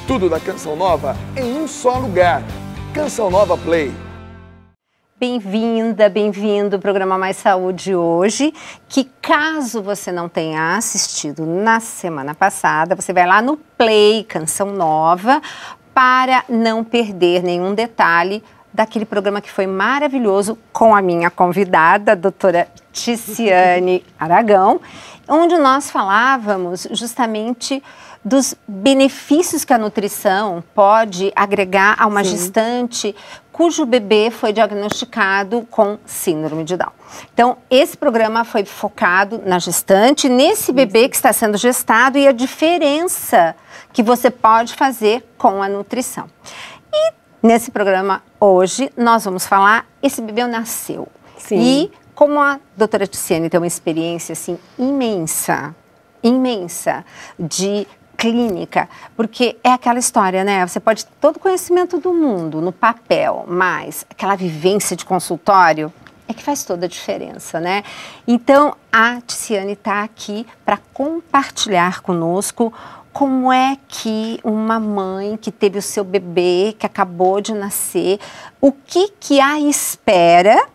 Tudo da Canção Nova em um só lugar. Canção Nova Play. Bem-vinda, bem-vindo ao programa Mais Saúde hoje, que caso você não tenha assistido na semana passada, você vai lá no Play Canção Nova para não perder nenhum detalhe daquele programa que foi maravilhoso com a minha convidada, a doutora Ticiane Aragão, onde nós falávamos justamente dos benefícios que a nutrição pode agregar a uma gestante cujo bebê foi diagnosticado com síndrome de Down. Então, esse programa foi focado na gestante, nesse bebê que está sendo gestado e a diferença que você pode fazer com a nutrição. E nesse programa hoje nós vamos falar, esse bebê nasceu. Sim. E como a doutora Ticiane tem uma experiência assim imensa de clínica, porque é aquela história, né? Você pode ter todo o conhecimento do mundo no papel, mas aquela vivência de consultório é que faz toda a diferença, né? Então, a Ticiane está aqui para compartilhar conosco como é que uma mãe que teve o seu bebê, que acabou de nascer, o que a espera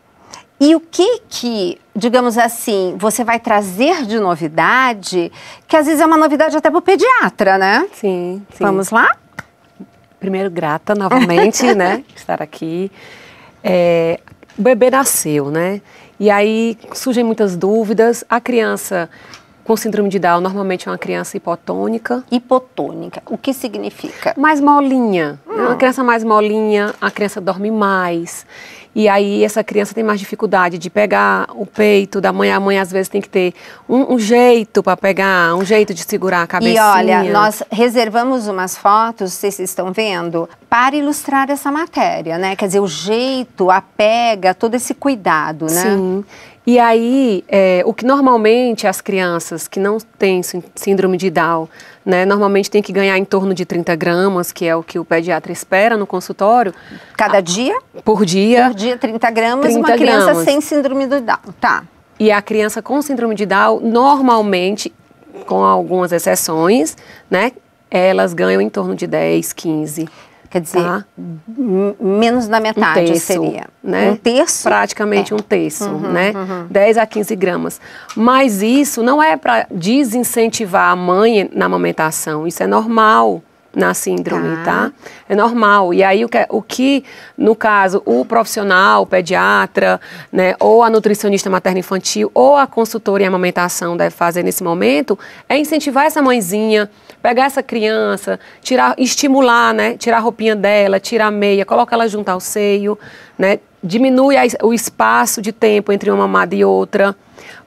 e o que, digamos assim, você vai trazer de novidade, que às vezes é uma novidade até para o pediatra, né? Sim, sim. Vamos lá? Primeiro, grata novamente, né, estar aqui. O bebê nasceu, né? E aí surgem muitas dúvidas. A criança com síndrome de Down normalmente é uma criança hipotônica. Hipotônica, o que significa? Mais molinha. É uma criança mais molinha, a criança dorme mais. E aí essa criança tem mais dificuldade de pegar o peito da mãe. A mãe às vezes tem que ter um jeito para pegar, um jeito de segurar a cabecinha. E olha, nós reservamos umas fotos, vocês estão vendo, para ilustrar essa matéria, né? Quer dizer, o jeito, a pega, todo esse cuidado, né? Sim. E aí, o que normalmente as crianças que não têm síndrome de Down, né, normalmente tem que ganhar em torno de 30 gramas, que é o que o pediatra espera no consultório. Cada dia? Por dia. Por dia, 30 gramas, 30 uma criança gramas. sem síndrome do Down, tá. E a criança com síndrome de Down, normalmente, com algumas exceções, né, elas ganham em torno de 10, 15. Quer dizer, tá? Menos da metade um terço, seria. Né? Um terço? Praticamente um terço, né? 10 a 15 gramas. Mas isso não é para desincentivar a mãe na amamentação. Isso é normal na síndrome, tá? É normal. E aí o que, no caso, o profissional, o pediatra, né, ou a nutricionista materno-infantil, ou a consultora em amamentação deve fazer nesse momento, é incentivar essa mãezinha, pegar essa criança, estimular, né, tirar a roupinha dela, tirar a meia, coloca ela junto ao seio, né, diminui o espaço de tempo entre uma mamada e outra,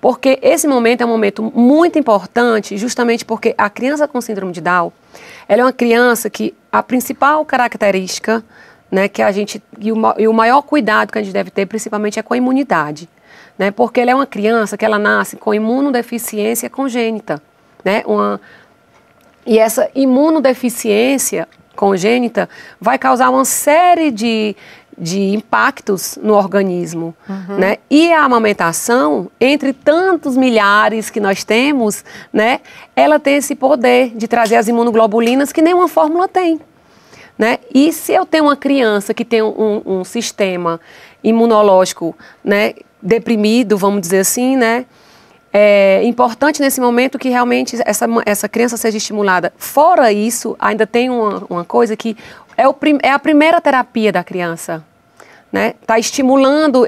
porque esse momento é um momento muito importante, justamente porque a criança com síndrome de Down, ela é uma criança que a principal característica, né, que a gente, e o maior cuidado que a gente deve ter, principalmente, é com a imunidade, né, porque ela é uma criança que ela nasce com imunodeficiência congênita, né, e essa imunodeficiência congênita vai causar uma série de impactos no organismo, né? E a amamentação, entre tantos milhares que nós temos, né? Ela tem esse poder de trazer as imunoglobulinas que nenhuma fórmula tem, né? E se eu tenho uma criança que tem um sistema imunológico, né, deprimido, vamos dizer assim, né? É importante nesse momento que realmente essa criança seja estimulada. Fora isso, ainda tem uma coisa que é a primeira terapia da criança, né? Tá estimulando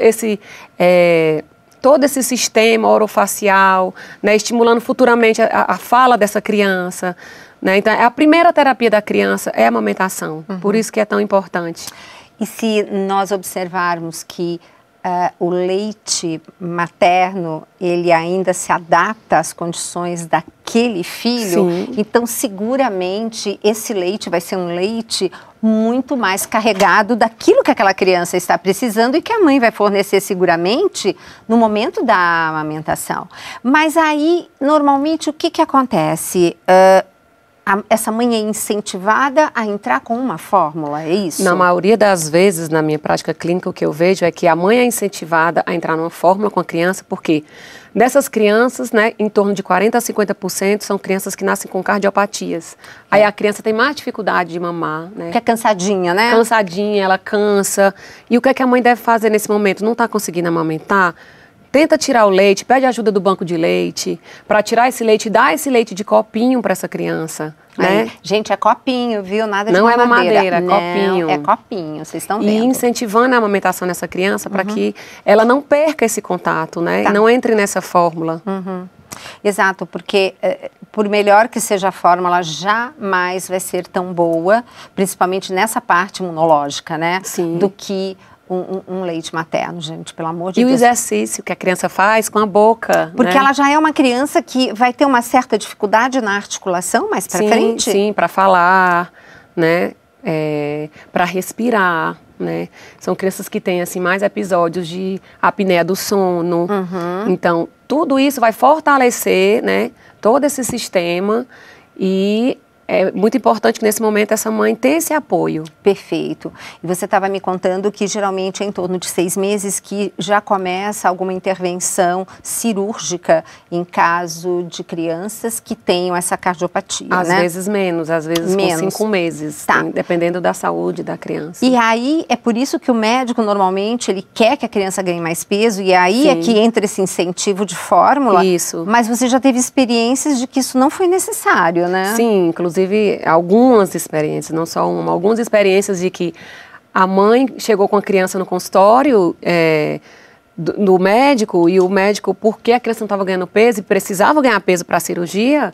todo esse sistema orofacial, né? Estimulando futuramente a fala dessa criança, né? Então, a primeira terapia da criança é a amamentação, por isso que é tão importante. E se nós observarmos que o leite materno, ele ainda se adapta às condições daquele filho, Sim. Então seguramente esse leite vai ser um leite muito mais carregado daquilo que aquela criança está precisando e que a mãe vai fornecer seguramente no momento da amamentação. Mas aí, normalmente, o que acontece? essa mãe é incentivada a entrar com uma fórmula, é isso? Na maioria das vezes, na minha prática clínica, o que eu vejo é que a mãe é incentivada a entrar numa fórmula com a criança, porque dessas crianças, né, em torno de 40% a 50% são crianças que nascem com cardiopatias. Aí a criança tem mais dificuldade de mamar, né? Porque é cansadinha, né? Cansadinha, ela cansa. E o que é que a mãe deve fazer nesse momento? Não está conseguindo amamentar? Tenta tirar o leite, pede ajuda do banco de leite, para tirar esse leite e dar esse leite de copinho para essa criança, né? Aí, gente, é copinho, viu? Nada de Não é mamadeira. mamadeira, é copinho. É copinho, vocês estão vendo. E incentivando a amamentação nessa criança para que ela não perca esse contato, né? Tá. E não entre nessa fórmula. Exato, porque por melhor que seja a fórmula, jamais vai ser tão boa, principalmente nessa parte imunológica, né? Sim. Do que um leite materno, gente, pelo amor de E o Deus. exercício que a criança faz com a boca, Porque né? ela já é uma criança que vai ter uma certa dificuldade na articulação mais pra frente. Sim, para falar, né? Para respirar, né? São crianças que têm assim mais episódios de apneia do sono. Então, tudo isso vai fortalecer, né, todo esse sistema e é muito importante que nesse momento essa mãe tenha esse apoio. Perfeito. E você estava me contando que geralmente é em torno de 6 meses que já começa alguma intervenção cirúrgica em caso de crianças que tenham essa cardiopatia, Às né? vezes menos, às vezes Menos. com 5 meses, Tá. dependendo da saúde da criança. E aí é por isso que o médico normalmente ele quer que a criança ganhe mais peso e aí é Sim. que entra esse incentivo de fórmula. Isso. Mas você já teve experiências de que isso não foi necessário, né? Sim, inclusive algumas experiências, não só uma, algumas experiências de que a mãe chegou com a criança no consultório do médico e o médico, porque a criança não estava ganhando peso e precisava ganhar peso para a cirurgia,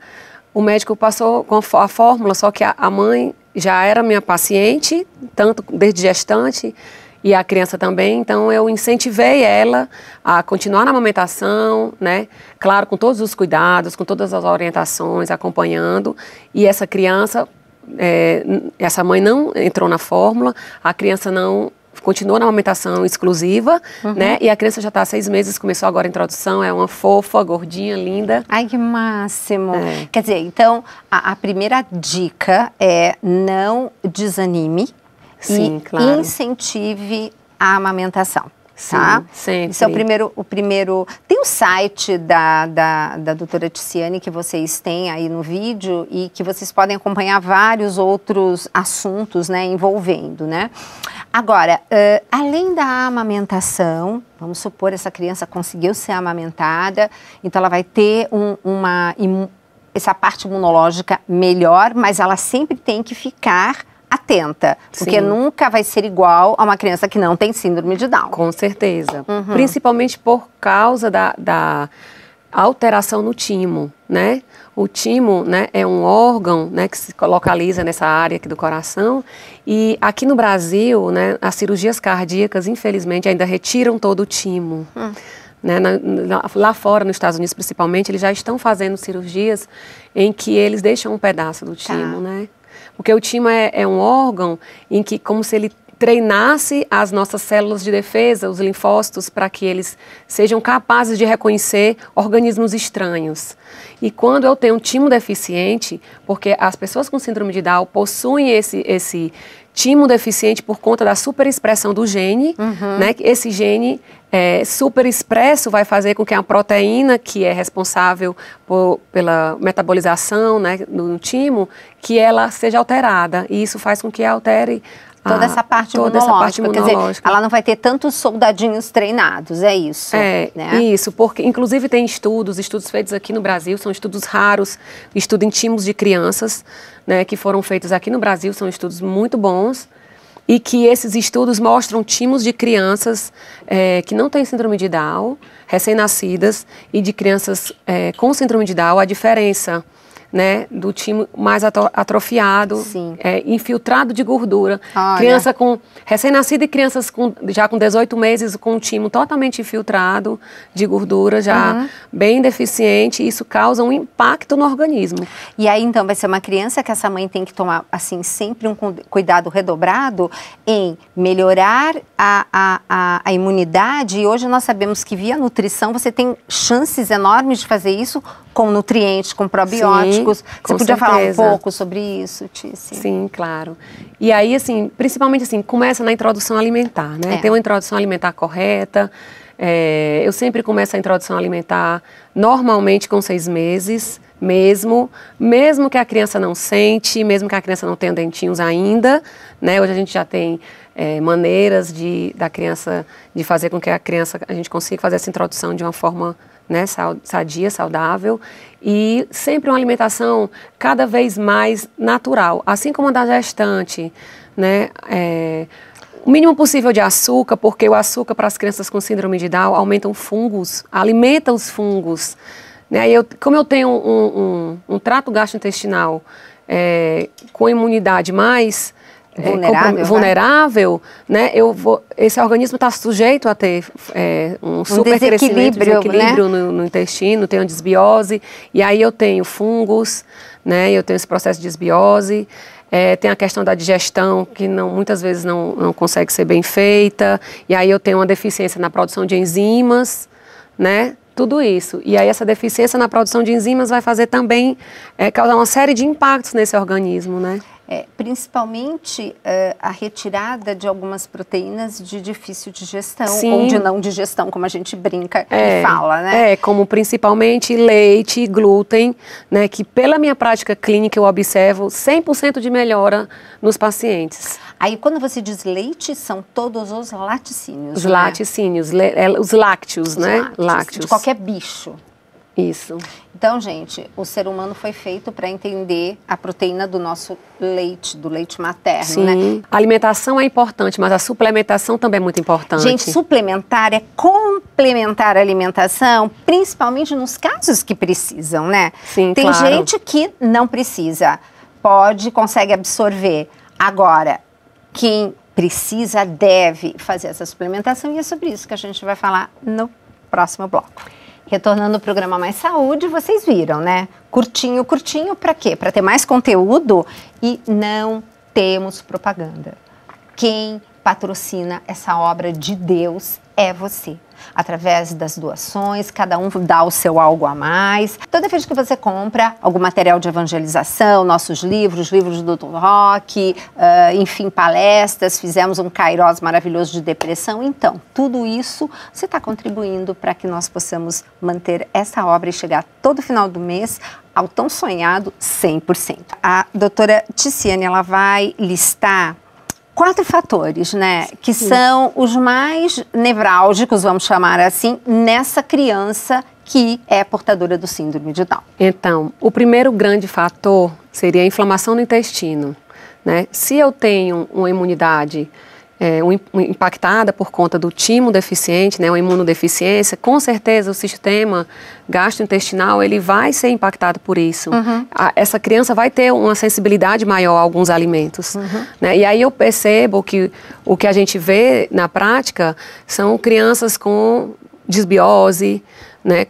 o médico passou com a fórmula, só que a mãe já era minha paciente, tanto desde gestante, e a criança também, então eu incentivei ela a continuar na amamentação, né? Claro, com todos os cuidados, com todas as orientações, acompanhando. E essa criança, essa mãe não entrou na fórmula, a criança não continuou na amamentação exclusiva, né? E a criança já está há 6 meses, começou agora a introdução, é uma fofa, gordinha, linda. Ai, que máximo. É. Quer dizer, então, a primeira dica é não desanime. Sim, e claro. incentive a amamentação, Sim, tá? sempre. Isso é o primeiro... Tem o site da doutora Ticiane que vocês têm aí no vídeo e que vocês podem acompanhar vários outros assuntos, né, envolvendo, né? Agora, além da amamentação, vamos supor essa criança conseguiu ser amamentada, então ela vai ter essa parte imunológica melhor, mas ela sempre tem que ficar atenta, porque Sim. nunca vai ser igual a uma criança que não tem síndrome de Down. Com certeza. Principalmente por causa da alteração no timo, né? O timo, né, é um órgão, né, que se localiza nessa área aqui do coração e aqui no Brasil, né, as cirurgias cardíacas, infelizmente, ainda retiram todo o timo. Né, lá fora, nos Estados Unidos principalmente, eles já estão fazendo cirurgias em que eles deixam um pedaço do timo, né? Porque o timo é um órgão em que, como se ele treinasse as nossas células de defesa, os linfócitos, para que eles sejam capazes de reconhecer organismos estranhos. E quando eu tenho um timo deficiente, porque as pessoas com síndrome de Down possuem esse timo deficiente por conta da superexpressão do gene, né? Esse gene superexpresso vai fazer com que a proteína que é responsável pela metabolização, né, no timo, que ela seja alterada. E isso faz com que altere Toda essa parte imunológica. Quer dizer, ela não vai ter tantos soldadinhos treinados, é isso? Né? Isso, porque inclusive tem estudos feitos aqui no Brasil, são estudos raros, estudo em timos de crianças, né, que foram feitos aqui no Brasil, são estudos muito bons, e que esses estudos mostram timos de crianças que não têm síndrome de Down, recém-nascidas, e de crianças com síndrome de Down, a diferença, né, do timo mais atrofiado, infiltrado de gordura. Olha. Criança com recém-nascida e crianças já com 18 meses com um timo totalmente infiltrado de gordura, já bem deficiente, isso causa um impacto no organismo. E aí, então, vai ser uma criança que essa mãe tem que tomar, assim, sempre um cuidado redobrado em melhorar a imunidade, e hoje nós sabemos que via nutrição você tem chances enormes de fazer isso com nutrientes, com probióticos. Sim, Você podia falar um pouco sobre isso, Tícia? Sim, claro. E aí, assim, principalmente assim, começa na introdução alimentar, né? Tem uma introdução alimentar correta. Eu sempre começo a introdução alimentar normalmente com 6 meses, mesmo que a criança não sente, mesmo que a criança não tenha dentinhos ainda, né? Hoje a gente já tem maneiras da criança, de fazer com que a gente consiga fazer essa introdução de uma forma, né, sadia, saudável, e sempre uma alimentação cada vez mais natural, assim como a da gestante, né? O mínimo possível de açúcar, porque o açúcar para as crianças com síndrome de Down alimenta os fungos. Né? Como eu tenho um trato gastrointestinal com imunidade mais vulnerável, né? Esse organismo está sujeito a ter um supercrescimento, desequilíbrio, né? no intestino, tem uma desbiose, e aí eu tenho fungos, né? Eu tenho esse processo de desbiose. Tem a questão da digestão, que muitas vezes não consegue ser bem feita, e aí eu tenho uma deficiência na produção de enzimas, né? Tudo isso. E aí essa deficiência na produção de enzimas vai fazer também, causar uma série de impactos nesse organismo, né? Principalmente a retirada de algumas proteínas de difícil digestão, Sim. ou de não digestão, como a gente brinca e fala, né? Como principalmente leite, glúten, né? Que pela minha prática clínica eu observo 100% de melhora nos pacientes. Aí quando você diz leite, são todos os laticínios, Os laticínios, os lácteos, né? Lácteos. De qualquer bicho. Isso. Então, gente, o ser humano foi feito para entender a proteína do nosso leite, do leite materno, Sim. né? A alimentação é importante, mas a suplementação também é muito importante. Gente, suplementar é complementar a alimentação, principalmente nos casos que precisam, né? Sim, Tem claro. gente que não precisa, consegue absorver. Agora, quem precisa deve fazer essa suplementação, e é sobre isso que a gente vai falar no próximo bloco. Retornando ao programa Mais Saúde, vocês viram, né? Curtinho, para quê? Para ter mais conteúdo, e não temos propaganda. Quem patrocina essa obra de Deus é você. Através das doações, cada um dá o seu algo a mais. Toda vez que você compra algum material de evangelização, nossos livros do Dr. Roque, enfim, palestras, fizemos um Kairos maravilhoso de depressão. Então, tudo isso você está contribuindo para que nós possamos manter essa obra e chegar todo final do mês ao tão sonhado 100%. A doutora Ticiane, ela vai listar 4 fatores, né, que são os mais nevrálgicos, vamos chamar assim, nessa criança que é portadora do síndrome de Down. Então, o primeiro grande fator seria a inflamação no intestino, né? Se eu tenho uma imunidade impactada por conta do timo deficiente, né, uma imunodeficiência, com certeza o sistema gastrointestinal ele vai ser impactado por isso. Essa criança vai ter uma sensibilidade maior a alguns alimentos. Né? E aí eu percebo que o que a gente vê na prática são crianças com desbiose, né,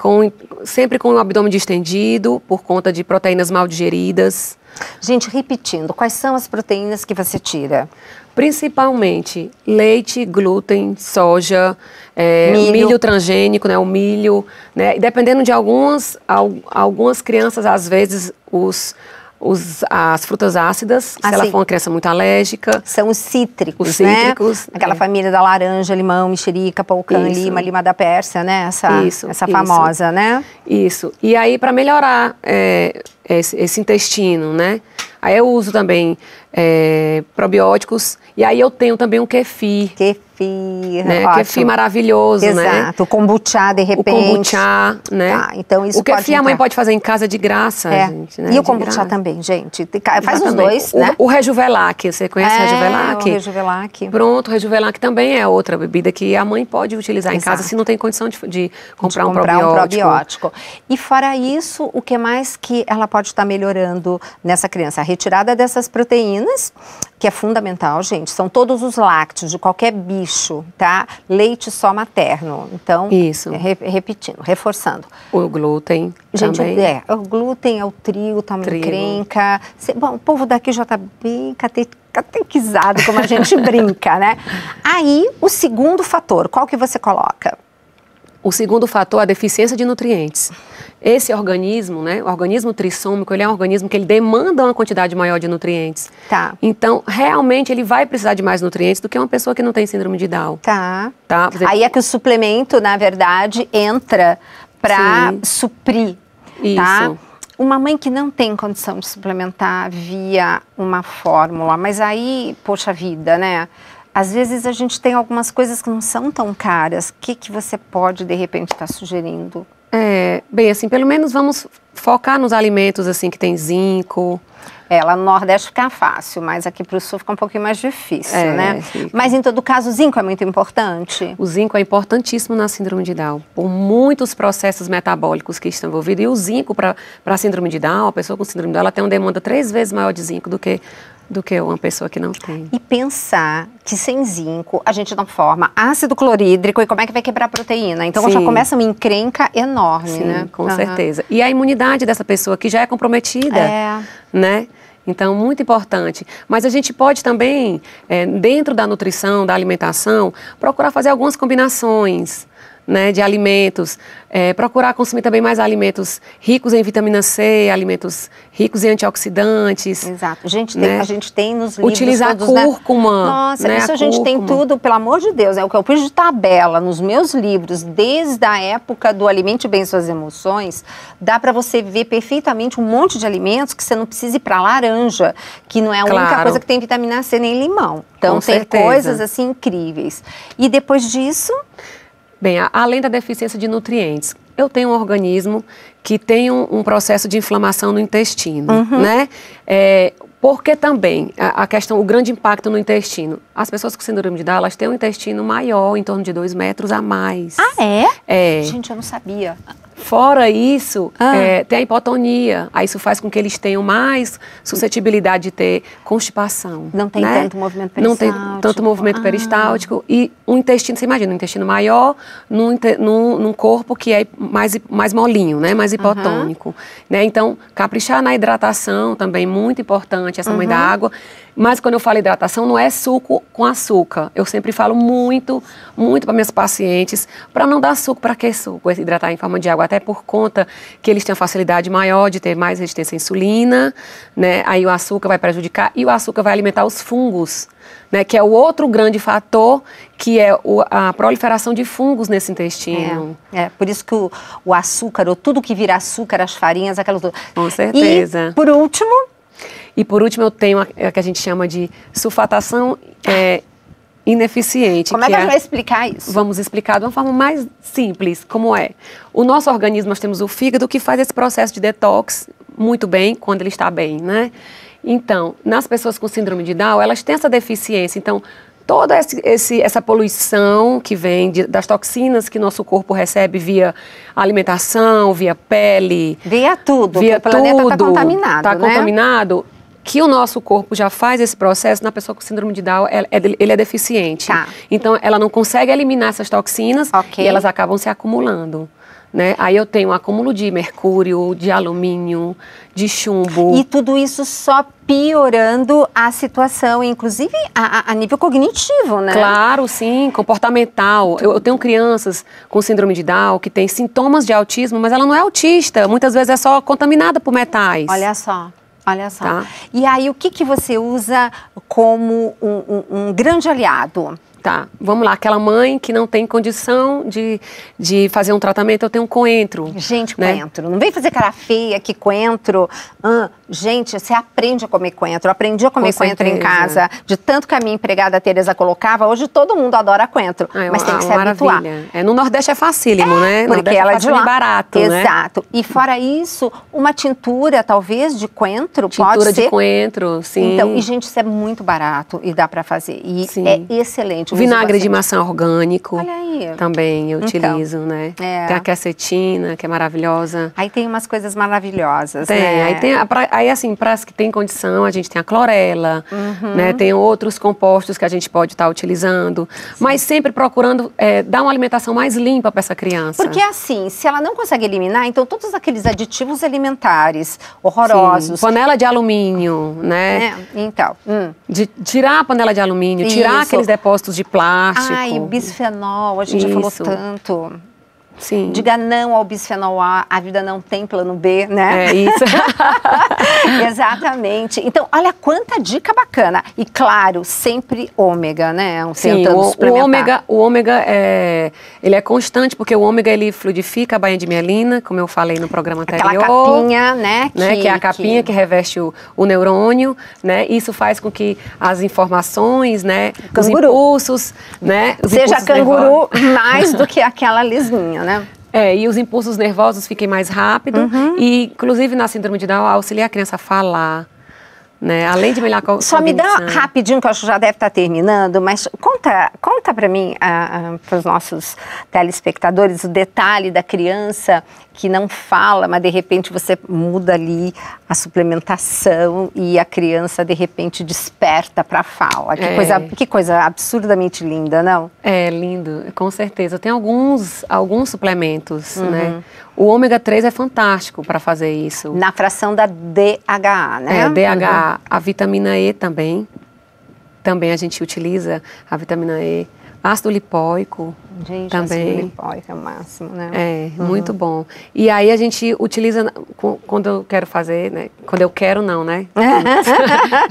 sempre com o abdômen distendido por conta de proteínas mal digeridas. Gente, repetindo, quais são as proteínas que você tira? Principalmente leite, glúten, soja, milho transgênico, né, o milho, né, e dependendo de algumas crianças, às vezes, as frutas ácidas, se ela for uma criança muito alérgica. São os cítricos, os cítricos, né? Aquela família da laranja, limão, mexerica, poucã, lima da Pérsia, né? Essa famosa, né? Isso. E aí, para melhorar esse intestino, né? Aí eu uso também probióticos, e aí eu tenho também um kefir. Né? Kefir maravilhoso, exato, né? Exato, o kombucha de repente. O kombucha, né? Tá, então isso o kefir a mãe pode fazer em casa de graça, gente, né? E o kombucha também, gente. Faz os dois, né? O Rejuvelac, você conhece o Rejuvelac? O Rejuvelac. Pronto, o Rejuvelac também é outra bebida que a mãe pode utilizar em casa se não tem condição de comprar um probiótico. E fora isso, o que mais que ela pode estar melhorando nessa criança? A retirada dessas proteínas, que é fundamental, gente. São todos os lácteos de qualquer bicho, tá? Leite só materno. Então, isso. Repetindo, reforçando. O glúten também. Gente, o glúten é o trigo, tá uma encrenca. Bom, o povo daqui já tá bem catequizado, como a gente brinca, né? Aí, o segundo fator, qual que você coloca? O segundo fator é a deficiência de nutrientes. esse organismo, né, o organismo trissômico, ele é um organismo que ele demanda uma quantidade maior de nutrientes. Tá. Então, realmente, ele vai precisar de mais nutrientes do que uma pessoa que não tem síndrome de Down. Tá. Tá? Por exemplo, Aí é que o suplemento, na verdade, entra para suprir, tá? Isso. Uma mãe que não tem condição de suplementar via uma fórmula, mas aí, poxa vida, né? Às vezes a gente tem algumas coisas que não são tão caras. O que você pode, de repente, estar sugerindo? Bem, assim, pelo menos vamos focar nos alimentos, assim, que tem zinco. Lá no Nordeste fica fácil, mas aqui para o Sul fica um pouquinho mais difícil, né? Fica. Mas, em todo caso, o zinco é muito importante? O zinco é importantíssimo na síndrome de Down, por muitos processos metabólicos que estão envolvidos. E o zinco, para a síndrome de Down, a pessoa com síndrome de Down, ela tem uma demanda 3 vezes maior de zinco do que uma pessoa que não tem. E pensar que sem zinco a gente não forma ácido clorídrico e como é que vai quebrar a proteína? Então já começa uma encrenca enorme, Sim, né? Com certeza. E a imunidade dessa pessoa que já é comprometida, né? Então, muito importante. Mas a gente pode também, dentro da nutrição, da alimentação, procurar fazer algumas combinações, né, de alimentos, procurar consumir também mais alimentos ricos em vitamina C, alimentos ricos em antioxidantes. Exato. A gente tem nos livros utilizar todos, cúrcuma. Nossa, né, isso a gente tem tudo, pelo amor de Deus. É o que eu pus de tabela nos meus livros, desde a época do Alimente Bem Suas Emoções, dá para você ver perfeitamente um monte de alimentos que você não precisa ir para laranja, que não é a única coisa que tem vitamina C nem limão. Então tem coisas assim incríveis. E depois disso... Bem, além da deficiência de nutrientes, eu tenho um organismo que tem um processo de inflamação no intestino, né? Porque também a questão, o grande impacto no intestino. As pessoas com síndrome de Down, elas têm um intestino maior, em torno de 2 metros a mais. Ah, é? É. Gente, eu não sabia. Fora isso, tem a hipotonia. Aí isso faz com que eles tenham mais suscetibilidade de ter constipação. Não tem tanto movimento peristáltico. Não tem tanto movimento peristáltico. E um intestino, você imagina, um intestino maior num corpo que é mais molinho, né? Mais hipotônico. Né? Então, caprichar na hidratação também, muito importante, essa mãe da água. Mas quando eu falo hidratação, não é suco com açúcar. Eu sempre falo muito para minhas pacientes, para não dar suco. Para que suco? Hidratar em forma de água, até por conta que eles têm a facilidade maior de ter mais resistência à insulina, né? Aí o açúcar vai prejudicar e o açúcar vai alimentar os fungos, né? Que é o outro grande fator, que é a proliferação de fungos nesse intestino. Por isso que o açúcar, ou tudo que vira açúcar, as farinhas, aquela tudo. Com certeza. E, por último... eu tenho a que a gente chama de sulfatação ineficiente. Como é que a gente vai explicar isso? Vamos explicar de uma forma mais simples, como é. O nosso organismo, nós temos o fígado que faz esse processo de detox muito bem, quando ele está bem, né? Então, nas pessoas com síndrome de Down, elas têm essa deficiência. Então, toda essa poluição que vem das toxinas que nosso corpo recebe via alimentação, via pele... Via tudo, via o planeta está contaminado, Está contaminado, que o nosso corpo já faz esse processo. Na pessoa com síndrome de Down, ele é deficiente. Tá. Então, ela não consegue eliminar essas toxinas e elas acabam se acumulando. Né? Aí eu tenho um acúmulo de mercúrio, de alumínio, de chumbo. E tudo isso só piorando a situação, inclusive a nível cognitivo, né? Claro, sim, comportamental. Eu tenho crianças com síndrome de Down que têm sintomas de autismo, mas ela não é autista. Muitas vezes é só contaminada por metais. Olha só. Olha só. Tá. E aí, o que você usa como um grande aliado? Tá, vamos lá, aquela mãe que não tem condição de fazer um tratamento, eu tenho um coentro. Gente, coentro, não vem fazer cara feia que coentro... gente, você aprende a comer coentro. Eu aprendi a comer coentro em casa, de tanto que a minha empregada Tereza colocava. Hoje todo mundo adora coentro, mas tem que se habituar. No Nordeste é facílimo, né? Porque ela é de lá. Barato, exato. Né? E fora isso, uma tintura, talvez, de coentro pode ser... Tintura de coentro, sim. Então, e gente, isso é muito barato e dá pra fazer. E é excelente. Vinagre de maçã orgânico. Olha aí. Também eu utilizo, né? Tem a quercetina, que é maravilhosa. Aí tem umas coisas maravilhosas, tem, né? Aí tem, aí assim, para as que tem condição, a gente tem a clorela, né? Tem outros compostos que a gente pode estar utilizando. Sim. Mas sempre procurando dar uma alimentação mais limpa para essa criança. Porque assim, se ela não consegue eliminar, então todos aqueles aditivos alimentares horrorosos. Sim. Panela de alumínio, né? Então. De tirar a panela de alumínio, tirar aqueles depósitos de plástico. Ai, o bisfenol, a gente já falou tanto. Sim. Diga não ao bisfenol A vida não tem plano B, né? É isso. Exatamente. Então, olha quanta dica bacana. E claro, sempre ômega, né? Sim, o ômega ele é constante, porque o ômega ele fluidifica a bainha de mielina, como eu falei no programa anterior. Aquela capinha, né? Que é a capinha que reveste o neurônio, né? Isso faz com que as informações, né? Os impulsos, né? Seja canguru mais do que aquela lesminha, né? E os impulsos nervosos fiquem mais rápido. E, inclusive, na síndrome de Down, auxilia a criança a falar, né? Além de melhorar a cognição. Só me dá rapidinho, que eu acho que já deve estar terminando, mas conta para mim, para os nossos telespectadores, o detalhe da criança que não fala, mas de repente você muda ali a suplementação e a criança de repente desperta para a fala. Que coisa absurdamente linda, não? É lindo, com certeza. Tem alguns suplementos, né? O ômega 3 é fantástico para fazer isso. Na fração da DHA, né? DHA. A vitamina E também. Também a gente utiliza a vitamina E. Ácido lipóico também. Ácido lipóico é o máximo, né? Muito bom. E aí a gente utiliza, quando eu quero fazer, né? Quando eu quero não, né?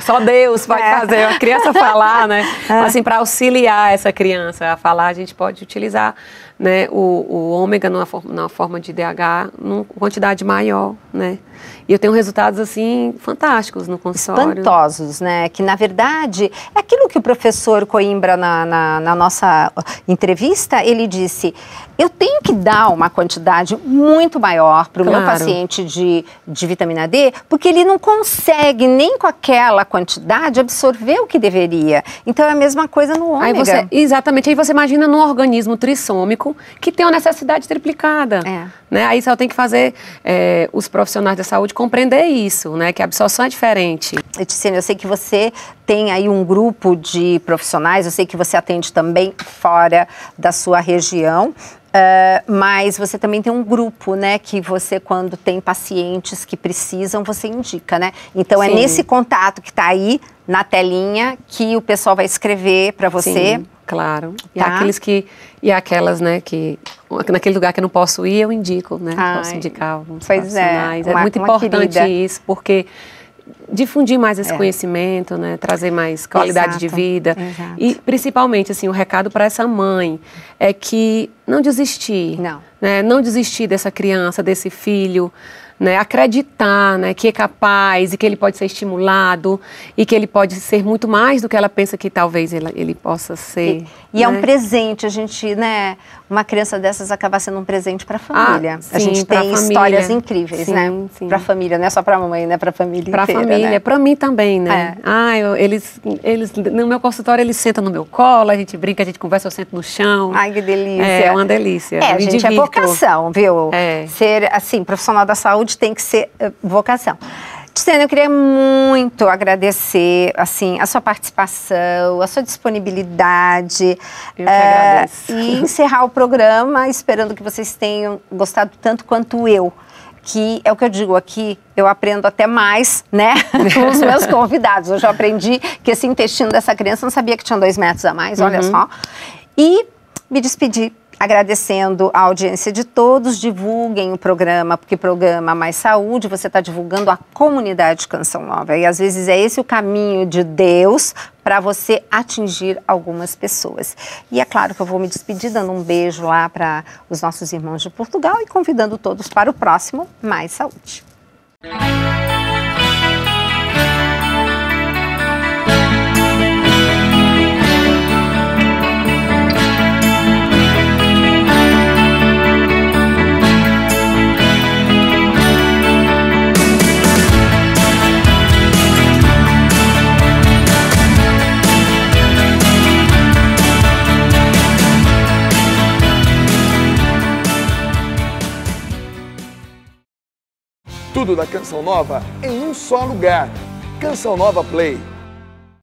Só Deus pode fazer a criança falar, né? Assim, para auxiliar essa criança a falar, a gente pode utilizar, né, o ômega na forma de DHA, numa quantidade maior, né? E eu tenho resultados, assim, fantásticos no consultório. Espantosos, né? Que, na verdade, é aquilo que o professor Coimbra, na nossa entrevista, ele disse, eu tenho que dar uma quantidade muito maior para o meu paciente de vitamina D, porque ele não consegue, nem com aquela quantidade, absorver o que deveria. Então, é a mesma coisa no ômega. Exatamente. Aí você imagina no organismo trissômico, que tem uma necessidade triplicada. Né? Aí só tem que fazer os profissionais da saúde compreender isso, né? Que a absorção é diferente. Ticene, eu sei que você tem aí um grupo de profissionais, eu sei que você atende também fora da sua região, mas você também tem um grupo, né? Que você, quando tem pacientes que precisam, você indica, né? Então, é nesse contato que está aí na telinha que o pessoal vai escrever para você. Sim. Claro. E aquelas, né, que naquele lugar que eu não posso ir, eu indico, né? Posso indicar alguns profissionais. É muito importante isso, porque difundir mais esse conhecimento, né? Trazer mais qualidade de vida. E principalmente, assim, o recado para essa mãe é que não desistir. Né? Não desistir dessa criança, desse filho. Né, acreditar, né, que é capaz e que ele pode ser estimulado e que ele pode ser muito mais do que ela pensa que talvez ele possa ser. E é um presente, a gente, né, uma criança dessas acaba sendo um presente para a família. Sim, a gente tem histórias incríveis, né, para a família, não é só para a mamãe, né, para a família inteira. Para a família, né? Para mim também, né. Eles, no meu consultório, eles sentam no meu colo, a gente brinca, a gente conversa, eu sento no chão. Ai, que delícia. É uma delícia. Gente, é vocação, viu? Ser, assim, profissional da saúde tem que ser vocação. Ticene, eu queria muito agradecer, assim, a sua participação, a sua disponibilidade. Eu que agradeço. E encerrar o programa esperando que vocês tenham gostado tanto quanto eu. Que é o que eu digo aqui, eu aprendo até mais, né, com os meus convidados. Hoje eu aprendi que esse intestino dessa criança, não sabia que tinha 2 metros a mais, olha só. E me despedi agradecendo a audiência de todos. Divulguem o programa, porque programa Mais Saúde, você está divulgando a comunidade Canção Nova. E às vezes é esse o caminho de Deus para você atingir algumas pessoas. E é claro que eu vou me despedir dando um beijo lá para os nossos irmãos de Portugal e convidando todos para o próximo Mais Saúde. Tudo da Canção Nova em um só lugar. Canção Nova Play.